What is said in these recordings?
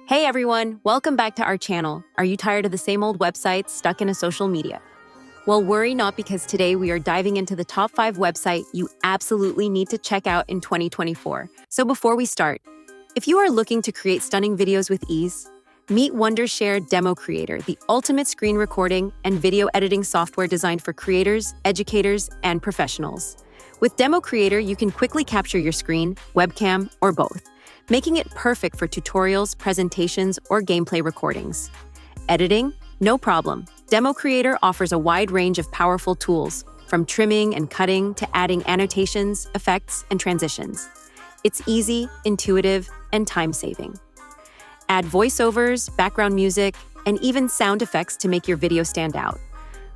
Hey everyone, welcome back to our channel. Are you tired of the same old websites stuck in a social media? Well, worry not, because today we are diving into the top 5 website you absolutely need to check out in 2024. So before we start, if you are looking to create stunning videos with ease, meet Wondershare Demo Creator, the ultimate screen recording and video editing software designed for creators, educators, and professionals. With Demo Creator, you can quickly capture your screen, webcam, or both, making it perfect for tutorials, presentations, or gameplay recordings. Editing? No problem. Demo Creator offers a wide range of powerful tools, from trimming and cutting to adding annotations, effects, and transitions. It's easy, intuitive, and time-saving. Add voiceovers, background music, and even sound effects to make your video stand out.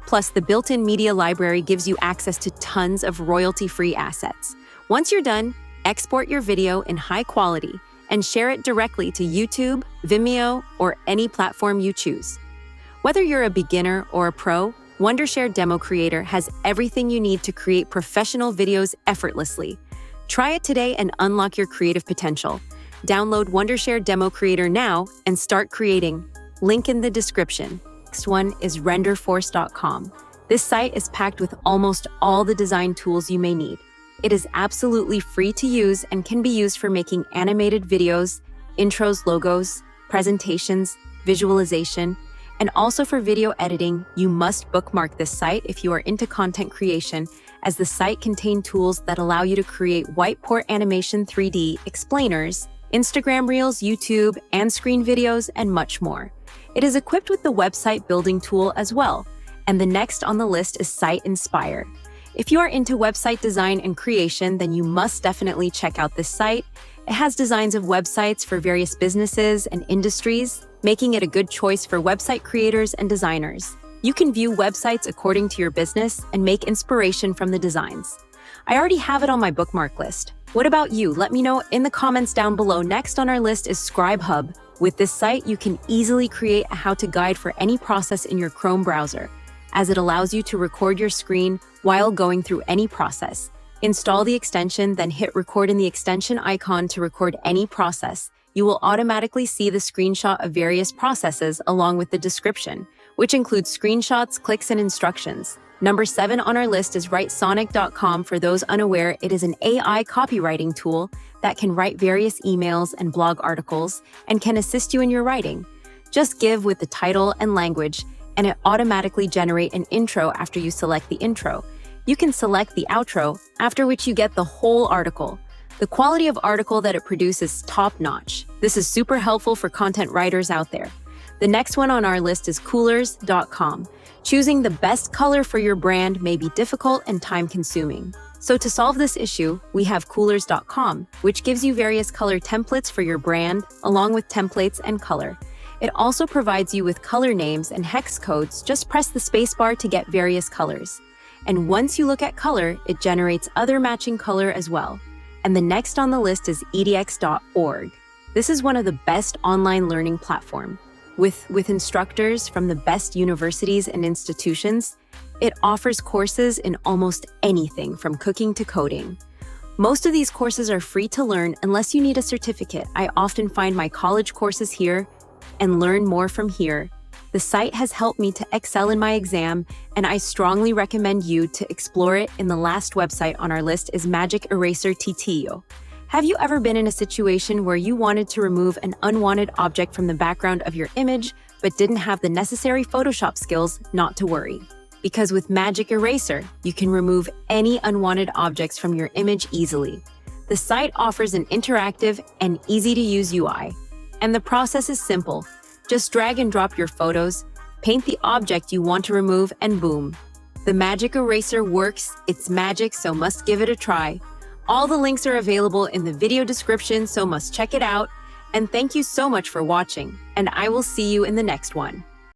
Plus, the built-in media library gives you access to tons of royalty-free assets. Once you're done, export your video in high quality and share it directly to YouTube, Vimeo, or any platform you choose. Whether you're a beginner or a pro, Wondershare Demo Creator has everything you need to create professional videos effortlessly. Try it today and unlock your creative potential. Download Wondershare Demo Creator now and start creating. Link in the description. Next one is RenderForce.com. This site is packed with almost all the design tools you may need. It is absolutely free to use and can be used for making animated videos, intros, logos, presentations, visualization, and also for video editing. You must bookmark this site if you are into content creation, as the site contains tools that allow you to create whiteport animation, 3D explainers, Instagram Reels, YouTube, and screen videos, and much more. It is equipped with the website building tool as well. And the next on the list is Site Inspire. If you are into website design and creation, then you must definitely check out this site. It has designs of websites for various businesses and industries, making it a good choice for website creators and designers. You can view websites according to your business and make inspiration from the designs. I already have it on my bookmark list. What about you? Let me know in the comments down below. Next on our list is Scribe Hub. With this site, you can easily create a how-to guide for any process in your Chrome browser, as it allows you to record your screen while going through any process. Install the extension, then hit record in the extension icon to record any process. You will automatically see the screenshot of various processes along with the description, which includes screenshots, clicks, and instructions. Number 7 on our list is WriteSonic.com. For those unaware, it is an AI copywriting tool that can write various emails and blog articles and can assist you in your writing. Just give with the title and language, and it automatically generates an intro after you select the intro. You can select the outro, after which you get the whole article. The quality of article that it produces is top-notch. This is super helpful for content writers out there. The next one on our list is Coolors.com. Choosing the best color for your brand may be difficult and time-consuming. So to solve this issue, we have Coolors.com, which gives you various color templates for your brand, along with templates and color. It also provides you with color names and hex codes. Just press the spacebar to get various colors. And once you look at color, it generates other matching color as well. And the next on the list is edx.org. This is one of the best online learning platforms. With instructors from the best universities and institutions, it offers courses in almost anything from cooking to coding. Most of these courses are free to learn unless you need a certificate. I often find my college courses here and learn more from here. The site has helped me to excel in my exam, and I strongly recommend you to explore it. In the last website on our list is Magic Eraser TTO. Have you ever been in a situation where you wanted to remove an unwanted object from the background of your image, but didn't have the necessary Photoshop skills? Not to worry. Because with Magic Eraser, you can remove any unwanted objects from your image easily. The site offers an interactive and easy-to-use UI. And the process is simple. Just drag and drop your photos, paint the object you want to remove, and boom. The Magic Eraser works. It's magic, so must give it a try. All the links are available in the video description, so must check it out. And thank you so much for watching, and I will see you in the next one.